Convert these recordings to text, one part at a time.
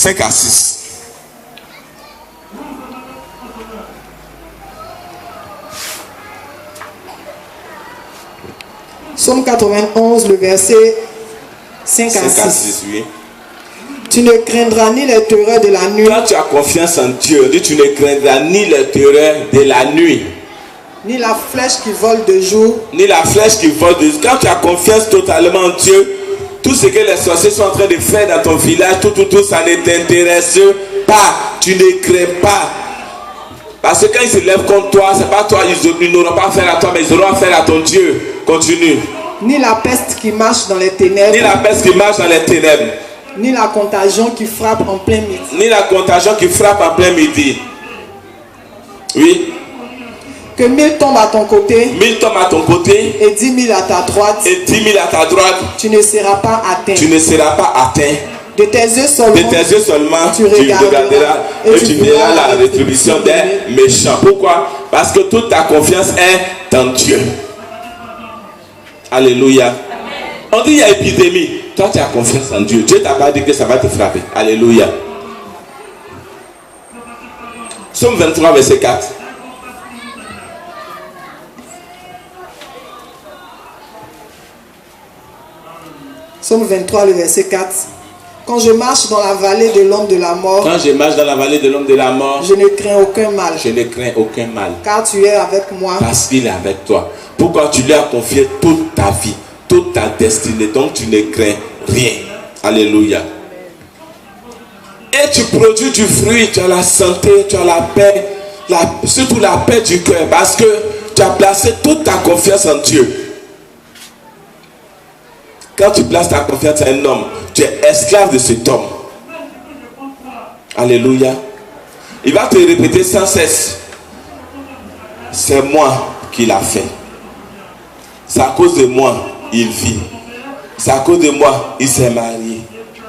5 à 6. Psaume 91, le verset 5 à 6. Oui. Tu ne craindras ni les terreurs de la nuit. Quand tu as confiance en Dieu, tu ne craindras ni les terreurs de la nuit, Ni la flèche qui vole de jour. ni la flèche qui vole de jour. Quand tu as confiance totalement en Dieu, tout ce que les sorciers sont en train de faire dans ton village, tout, ça ne t'intéresse pas. Tu ne crains pas. Parce que quand ils se lèvent contre toi, c'est pas toi, ils n'auront pas affaire à toi, mais ils auront affaire à ton Dieu. Continue. Ni la peste qui marche dans les ténèbres. Ni la peste qui marche dans les ténèbres. Ni la contagion qui frappe en plein midi. Ni la contagion qui frappe en plein midi. Oui. Que 1000 tombent à ton côté. 1000 tombent à ton côté. Et 10 000 à ta droite. Et 10 000 à ta droite. Tu ne seras pas atteint. Tu ne seras pas atteint. De tes yeux seulement. De tes yeux seulement. Tu regarderas et tu verras la rétribution des méchants. Pourquoi? Parce que toute ta confiance est en Dieu. Alléluia. On dit il y a épidémie. Toi tu as confiance en Dieu. Dieu t'a pas dit que ça va te frapper. Alléluia. Psaume 23 verset 4. Psaume 23 le verset 4. Quand je marche dans la vallée de l'ombre de la mort. Quand je marche dans la vallée de l'ombre de la mort. Je ne crains aucun mal. Je ne crains aucun mal. Car tu es avec moi. Parce qu'il est avec toi. Pourquoi? Tu lui as confié toute ta vie, toute ta destinée. Donc tu ne crains rien. Alléluia. Et tu produis du fruit. Tu as la santé, tu as la paix. Surtout la paix du cœur. Parce que tu as placé toute ta confiance en Dieu. Quand tu places ta confiance en un homme, tu es esclave de cet homme. Alléluia. Il va te répéter sans cesse. C'est moi qui l'a fait. C'est à cause de moi, il vit. C'est à cause de moi, il s'est marié.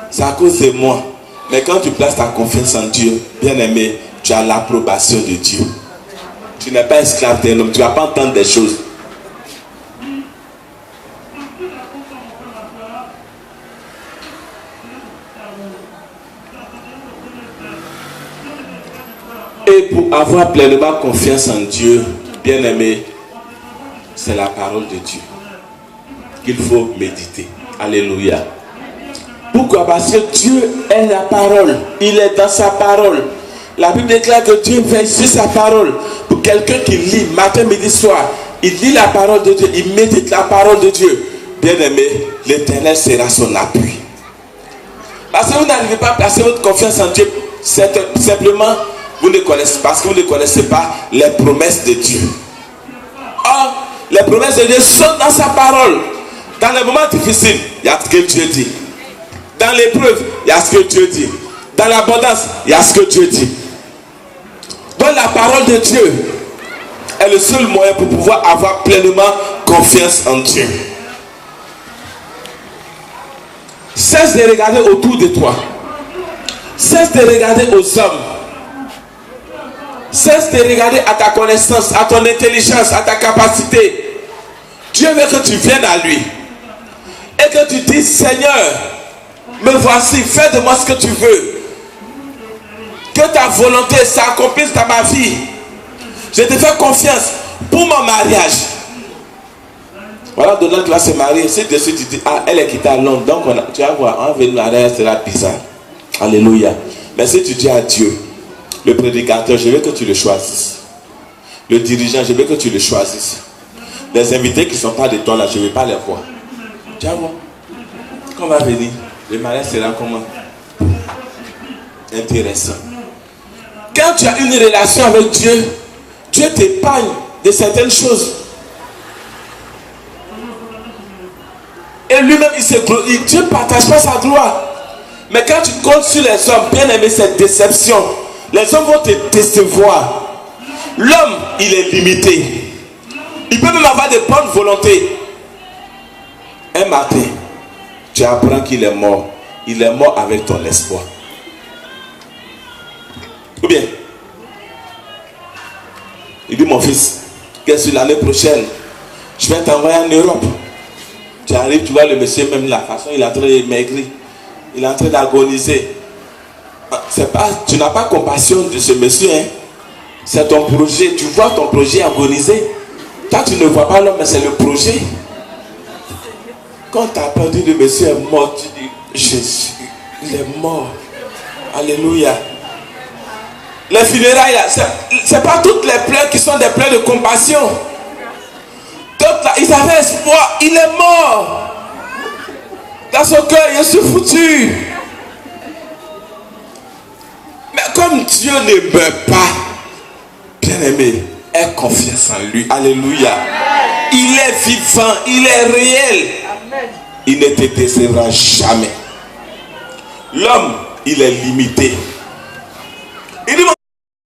C'est à cause de moi. Mais quand tu places ta confiance en Dieu, bien aimé, tu as l'approbation de Dieu. Tu n'es pas esclave d'un homme. Tu ne vas pas entendre des choses. Et pour avoir pleinement confiance en Dieu, bien aimé, c'est la parole de Dieu qu'il faut méditer. Alléluia. Pourquoi? Parce que Dieu est la parole. Il est dans sa parole. La Bible déclare que Dieu veille sur sa parole. Pour quelqu'un qui lit matin, midi, soir, il lit la parole de Dieu, il médite la parole de Dieu. Bien aimé, l'Éternel sera son appui. Parce que vous n'arrivez pas à placer votre confiance en Dieu simplement. Vous ne connaissez pas, parce que vous ne connaissez pas les promesses de Dieu. Or, les promesses de Dieu sont dans sa parole. Dans les moments difficiles, il y a ce que Dieu dit. Dans l'épreuve, il y a ce que Dieu dit. Dans l'abondance, il y a ce que Dieu dit. Donc la parole de Dieu est le seul moyen pour pouvoir avoir pleinement confiance en Dieu. Cesse de regarder autour de toi. Cesse de regarder aux hommes. Cesse de regarder à ta connaissance, à ton intelligence, à ta capacité. Dieu veut que tu viennes à lui. Et que tu dises, Seigneur, me voici, fais de moi ce que tu veux. Que ta volonté s'accomplisse dans ma vie. Je te fais confiance pour mon mariage. Voilà, Donald qui va se marier. Si de suite tu dis, ah, elle est quittée à Londres, donc tu vas voir, on va venir mariage, sera bizarre. Alléluia. Mais si tu dis à Dieu, le prédicateur, je veux que tu le choisisses. Le dirigeant, je veux que tu le choisisses. Les invités qui ne sont pas de toi là, je ne veux pas les voir. Tu vas voir. Quand on va venir, le mariage sera comment? Intéressant. Quand tu as une relation avec Dieu, Dieu t'épargne de certaines choses. Et lui-même, Dieu ne partage pas sa gloire. Mais quand tu comptes sur les hommes, bien aimé, cette déception, les hommes vont te décevoir. L'homme, il est limité. Il peut même avoir de bonnes volontés. Un matin, tu apprends qu'il est mort. Il est mort avec ton espoir. Ou bien, il dit, mon fils, qu'est-ce que l'année prochaine, je vais t'envoyer en Europe. Tu arrives, tu vois le monsieur, même la façon, il est en train de maigrir. Il est en train d'agoniser. c'est pas, tu n'as pas compassion de ce monsieur, hein. C'est ton projet, tu vois ton projet agoniser. Toi tu ne vois pas l'homme, mais c'est le projet. Quand tu as perdu le monsieur est mort, tu dis Jésus, il est mort. Alléluia. Les funérailles, c'est pas toutes les pleurs qui sont des pleurs de compassion. D'autres là, ils avaient espoir, il est mort. Dans son cœur, je suis foutu. Mais comme Dieu ne meurt pas, bien aimé, aie confiance en lui. Alléluia. Il est vivant, il est réel. Il ne te décevra jamais. L'homme, il est limité. Il dit